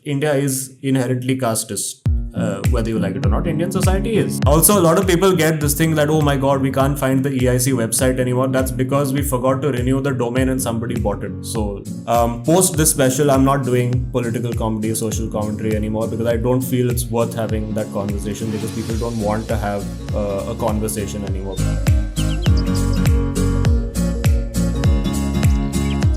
India is inherently casteist. Whether you like it or not, Indian society is. Also, a lot of people get this thing that, oh my god, we can't find the EIC website anymore. That's because we forgot to renew the domain and somebody bought it. So, post this special, I'm not doing political comedy, social commentary anymore because I don't feel it's worth having that conversation because people don't want to have a conversation anymore.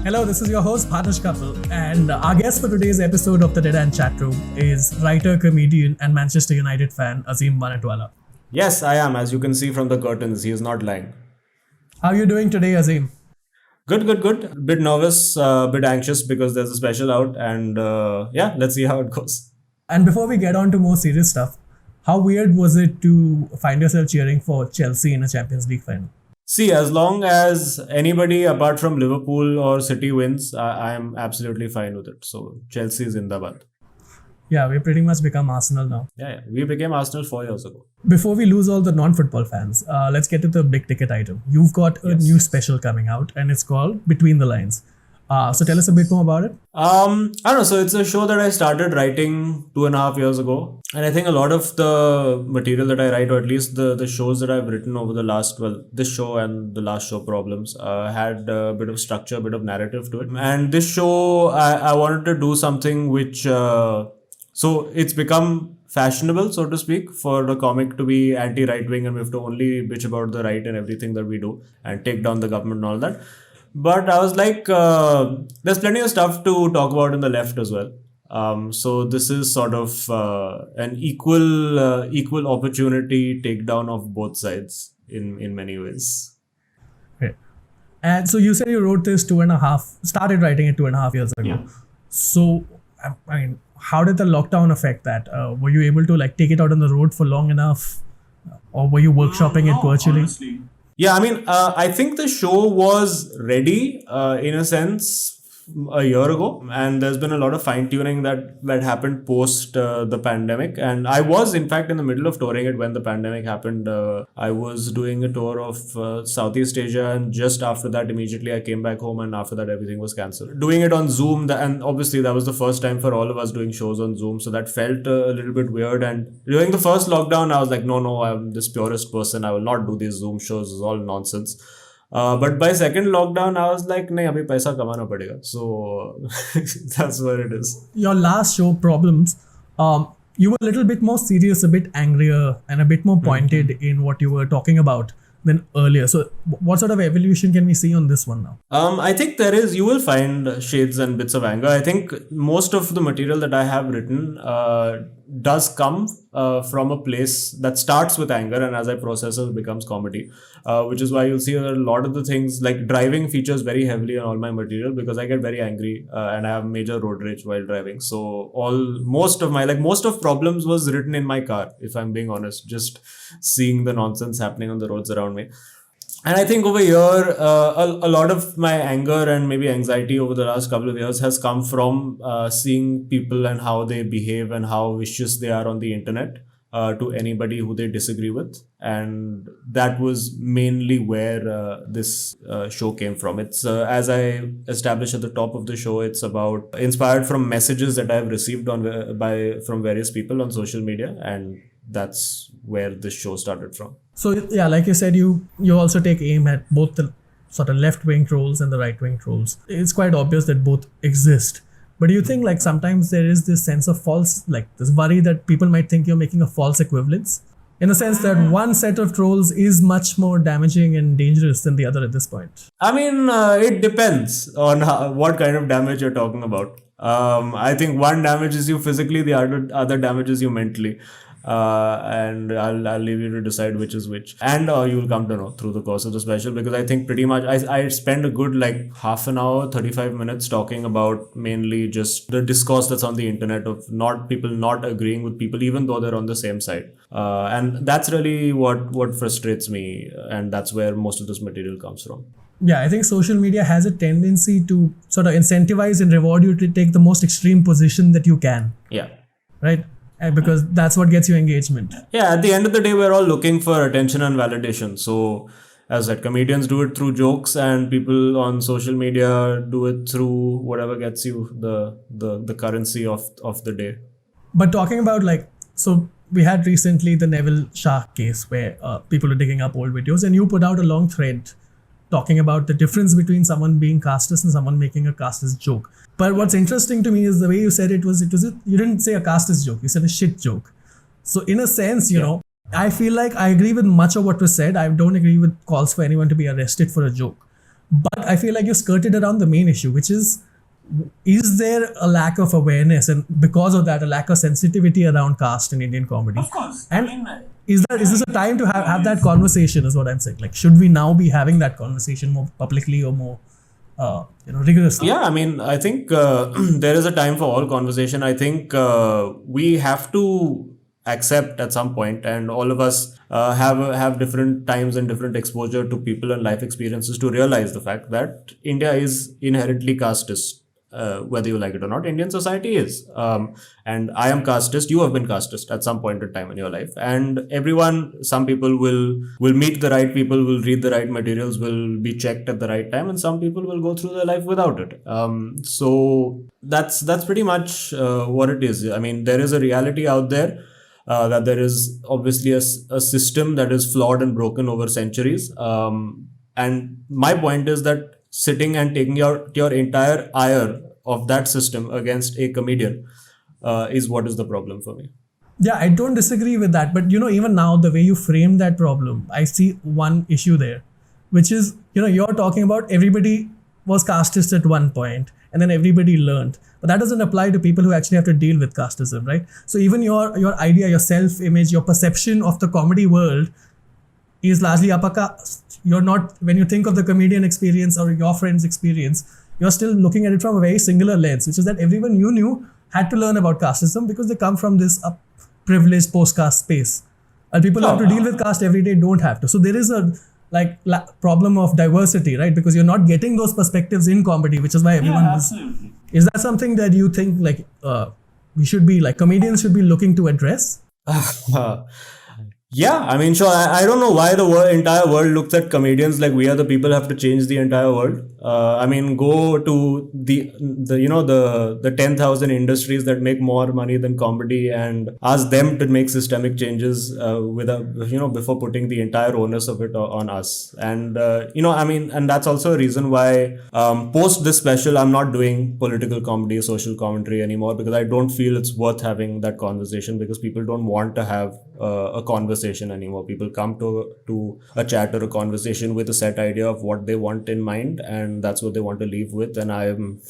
Hello, this is your host Bhanish Kapil, and our guest for today's episode of the Dead End Chat Room is writer, comedian, and Manchester United fan Azim Banatwala. Yes, I am. As you can see from the curtains, he is not lying. How are you doing today, Azim? Good. A bit nervous, a bit anxious because there's a special out, and yeah, let's see how it goes. And before we get on to more serious stuff, how weird was it to find yourself cheering for Chelsea in a Champions League final? See, as long as anybody apart from Liverpool or City wins, I am absolutely fine with it. So Chelsea is Zindabad. Yeah, we pretty much become Arsenal now. Yeah, we became Arsenal 4 years ago. Before we lose all the non-football fans, let's get to the big ticket item. You've got a new special coming out, and it's called Between the Lines. So tell us a bit more about it. I don't know. So it's a show that I started writing 2.5 years ago. And I think a lot of the material that I write, or at least the shows that I've written over the last, this show and the last show Problems, had a bit of structure, a bit of narrative to it. And this show, I wanted to do something which, so it's become fashionable, so to speak, for the comic to be anti-right-wing and we have to only bitch about the right and everything that we do and take down the government and all that. But I was like, there's plenty of stuff to talk about in the left as well. So this is sort of an equal opportunity takedown of both sides in many ways. Okay. And so you said you wrote this started writing it 2.5 years ago. Yeah. So, I mean, how did the lockdown affect that? Were you able to take it out on the road for long enough? Or were you workshopping it virtually? Honestly. Yeah, I mean, I think the show was ready in a sense a year ago, and there's been a lot of fine tuning that happened post the pandemic. And I was, in fact, in the middle of touring it when the pandemic happened. I was doing a tour of Southeast Asia, and just after that, immediately I came back home, and after that, everything was cancelled. Doing it on Zoom, and obviously that was the first time for all of us doing shows on Zoom, so that felt a little bit weird. And during the first lockdown, I was like, no, I'm this purist person. I will not do these Zoom shows. It's all nonsense. But by second lockdown, I was like, nahi, abhi paisa kamana padega. So that's where it is. Your last show, Problems, you were a little bit more serious, a bit angrier, and a bit more pointed in what you were talking about than earlier. So what sort of evolution can we see on this one now? I think you will find shades and bits of anger. I think most of the material that I have written does come from a place that starts with anger, and as I process it becomes comedy, which is why you'll see a lot of the things like driving features very heavily on all my material because I get very angry and I have major road rage while driving. So most of Problems was written in my car, if I'm being honest, just seeing the nonsense happening on the roads around me. And I think over here, a lot of my anger and maybe anxiety over the last couple of years has come from seeing people and how they behave and how vicious they are on the internet to anybody who they disagree with. And that was mainly where this show came from. It's, as I established at the top of the show, it's about inspired from messages that I've received from various people on social media. And that's where this show started from. So yeah, like you said, you also take aim at both the sort of left-wing trolls and the right-wing trolls. It's quite obvious that both exist. But do you think sometimes there is this sense of this worry that people might think you're making a false equivalence? In the sense that one set of trolls is much more damaging and dangerous than the other at this point. I mean, it depends on what kind of damage you're talking about. I think one damages you physically, the other damages you mentally. And I'll leave you to decide which is which, and you'll come to know through the course of the special, because I think pretty much I spend a good half an hour, 35 minutes talking about mainly just the discourse that's on the internet of people not agreeing with people even though they're on the same side, and that's really what frustrates me, and that's where most of this material comes from. Yeah, I think social media has a tendency to sort of incentivize and reward you to take the most extreme position that you can. Yeah. Right? Because that's what gets you engagement. Yeah, at the end of the day, we're all looking for attention and validation. So as I said, comedians do it through jokes, and people on social media do it through whatever gets you the currency of the day. But talking about like, so we had recently the Neville Shah case where people are digging up old videos, and you put out a long thread talking about the difference between someone being casteist and someone making a casteist joke. But what's interesting to me is the way you said it was you didn't say a casteist joke, you said a shit joke. So in a sense, you know, I feel like I agree with much of what was said. I don't agree with calls for anyone to be arrested for a joke. But I feel like you skirted around the main issue, which is there a lack of awareness, and because of that, a lack of sensitivity around caste in Indian comedy? Of course. And is this a time to have that conversation? Is what I'm saying. Like, should we now be having that conversation more publicly or more, rigorously? Yeah, I mean, I think there is a time for all conversation. I think we have to accept at some point, and all of us have different times and different exposure to people and life experiences to realize the fact that India is inherently casteist. Whether you like it or not, Indian society is. And I am casteist, you have been casteist at some point in time in your life. And everyone, some people will meet the right people, will read the right materials, will be checked at the right time, and some people will go through their life without it. So that's pretty much what it is. I mean, there is a reality out there. That there is obviously a system that is flawed and broken over centuries. And my point is that sitting and taking your entire ire of that system against a comedian is what is the problem for me. Yeah, I don't disagree with that. But, you know, even now, the way you frame that problem, I see one issue there, which is, you know, you're talking about everybody was casteist at one point and then everybody learned. But that doesn't apply to people who actually have to deal with casteism, right? So even your idea, your self-image, your perception of the comedy world is largely upper caste. You're not, when you think of the comedian experience or your friend's experience, you're still looking at it from a very singular lens, which is that everyone you knew had to learn about casteism because they come from this privileged post-caste space. And people who have to deal with caste every day don't have to. So there is a problem of diversity, right? Because you're not getting those perspectives in comedy, which is why everyone absolutely. Is that something that you think like we should be like comedians should be looking to address? Yeah, I mean, sure. I don't know why the entire world looks at comedians like we are the people who have to change the entire world. I mean, go to the 10,000 industries that make more money than comedy and ask them to make systemic changes before putting the entire onus of it on us. And I mean, and that's also a reason why post this special, I'm not doing political comedy, social commentary anymore, because I don't feel it's worth having that conversation, because people don't want to have a conversation anymore. People come to a chat or a conversation with a set idea of what they want in mind, and that's what they want to leave with. And I am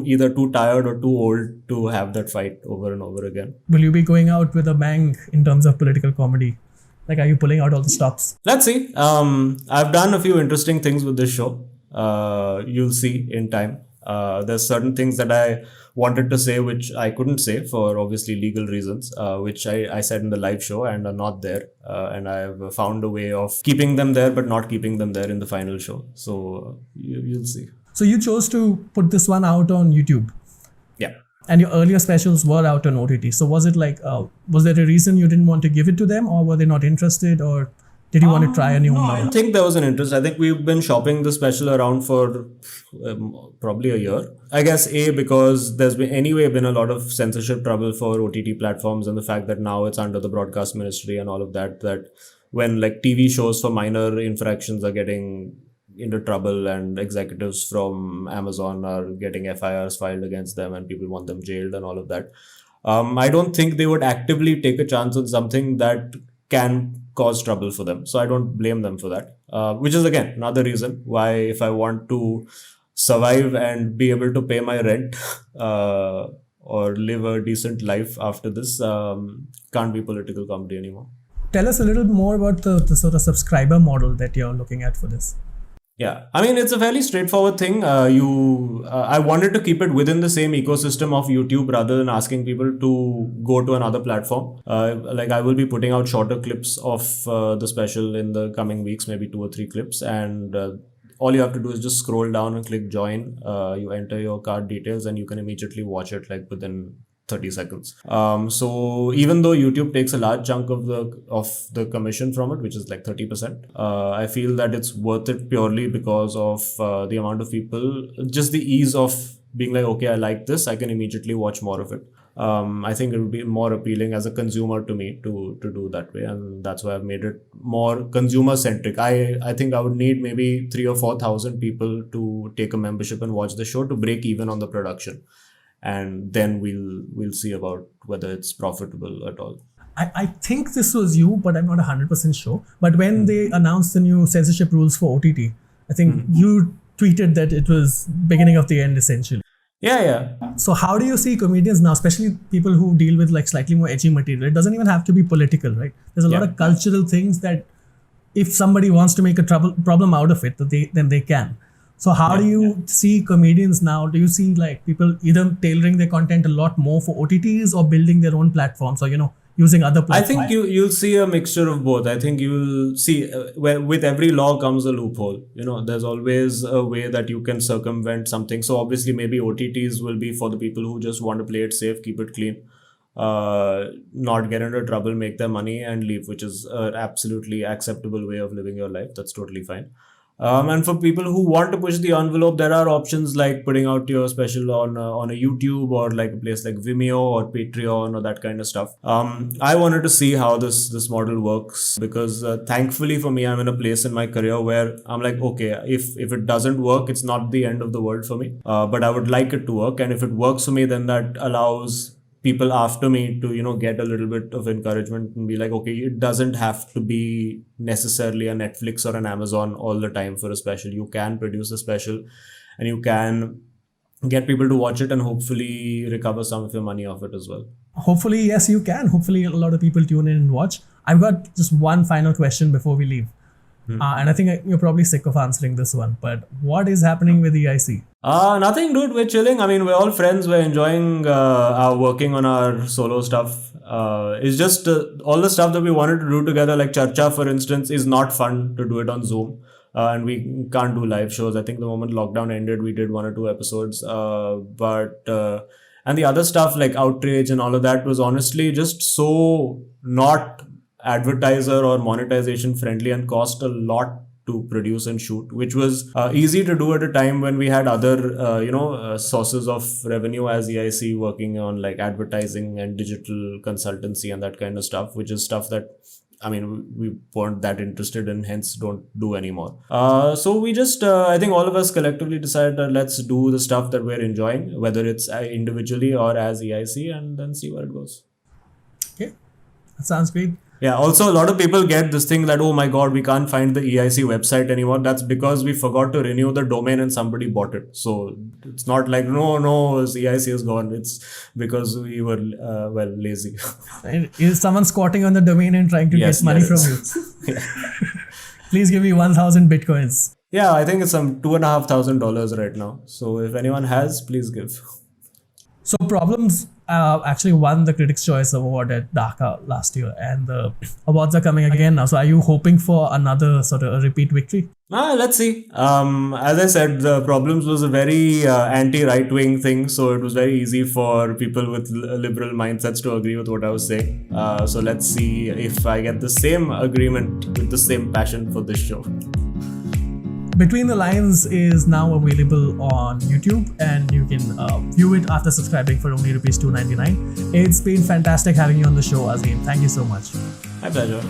either too tired or too old to have that fight over and over again. Will you be going out with a bang in terms of political comedy? Like, are you pulling out all the stops? Let's see. I've done a few interesting things with this show. You'll see in time. There's certain things that I wanted to say which I couldn't say for obviously legal reasons, which I said in the live show and are not there. And I've found a way of keeping them there but not keeping them there in the final show. So you'll see. So you chose to put this one out on YouTube. Yeah. And your earlier specials were out on OTT. So was it like, was there a reason you didn't want to give it to them, or were they not interested, or did you want to try a new I model? don't think there was an interest. I think we've been shopping the special around for probably a year. I guess because there's been a lot of censorship trouble for OTT platforms, and the fact that now it's under the broadcast ministry and all of that, that when like TV shows for minor infractions are getting into trouble and executives from Amazon are getting FIRs filed against them and people want them jailed and all of that. I don't think they would actively take a chance on something that can cause trouble for them. So I don't blame them for that, which is again another reason why if I want to survive and be able to pay my rent or live a decent life after this, can't be political comedy anymore. Tell us a little more about the sort of subscriber model that you're looking at for this. Yeah, I mean, it's a fairly straightforward thing. I wanted to keep it within the same ecosystem of YouTube rather than asking people to go to another platform. Like I will be putting out shorter clips of the special in the coming weeks, maybe 2 or 3 clips. And all you have to do is just scroll down and click join. You enter your card details and you can immediately watch it like within 30 seconds. So even though YouTube takes a large chunk of the commission from it, which is like 30%, I feel that it's worth it purely because of the amount of people, just the ease of being like, okay, I like this, I can immediately watch more of it. I think it would be more appealing as a consumer to me to do that way, and that's why I've made it more consumer centric. I think I would need maybe 3,000 or 4,000 people to take a membership and watch the show to break even on the production, and then we'll see about whether it's profitable at all. I think this was you, but I'm not 100% sure. But when they announced the new censorship rules for OTT, I think you tweeted that it was beginning of the end essentially. Yeah. So how do you see comedians now, especially people who deal with like slightly more edgy material? It doesn't even have to be political, right? There's a lot of cultural things that if somebody wants to make a problem out of it, then they can. So how do you see comedians now? Do you see like people either tailoring their content a lot more for OTTs or building their own platforms, or using other platforms? I think you'll see a mixture of both. I think you'll see with every law comes a loophole. There's always a way that you can circumvent something. So obviously maybe OTTs will be for the people who just want to play it safe, keep it clean, not get into trouble, make their money and leave, which is an absolutely acceptable way of living your life. That's totally fine. And for people who want to push the envelope, there are options like putting out your special on a YouTube or like a place like Vimeo or Patreon or that kind of stuff. I wanted to see how this model works because thankfully for me, I'm in a place in my career where I'm like, okay, if it doesn't work, it's not the end of the world for me. But I would like it to work, and if it works for me, then that allows people after me to get a little bit of encouragement and be like, okay, it doesn't have to be necessarily a Netflix or an Amazon all the time for a special. You can produce a special and you can get people to watch it and hopefully recover some of your money off it as well. Hopefully, yes, you can. Hopefully a lot of people tune in and watch. I've got just one final question before we leave. And I think you're probably sick of answering this one, but what is happening with EIC? Nothing, dude. We're chilling. I mean, we're all friends. We're enjoying our working on our solo stuff. It's just all the stuff that we wanted to do together, like Charcha, for instance, is not fun to do it on Zoom. And we can't do live shows. I think the moment lockdown ended, we did 1 or 2 episodes. And the other stuff like Outrage and all of that was honestly just so not advertiser or monetization friendly and cost a lot to produce and shoot, which was easy to do at a time when we had other sources of revenue as EIC, working on like advertising and digital consultancy and that kind of stuff, which is stuff that we weren't that interested in, hence don't do anymore. So we just I think all of us collectively decided that let's do the stuff that we're enjoying, whether it's individually or as EIC, and then see where it goes. Okay, that sounds great. Yeah, also a lot of people get this thing that, oh my god, we can't find the EIC website anymore. That's because we forgot to renew the domain and somebody bought it. So it's not like, no, EIC is gone. It's because we were, lazy. Is someone squatting on the domain and trying to get money from you? Please give me 1,000 Bitcoins. Yeah, I think it's some $2,500 right now. So if anyone has, please give. So Problems actually won the Critics' Choice Award at Dhaka last year, and the awards are coming again now. So are you hoping for another sort of a repeat victory? Let's see. As I said, the Problems was a very anti-right-wing thing, so it was very easy for people with liberal mindsets to agree with what I was saying. So let's see if I get the same agreement with the same passion for this show. Between the Lines is now available on YouTube, and you can view it after subscribing for only rupees 2.99. It's been fantastic having you on the show, Azim. Thank you so much. My pleasure.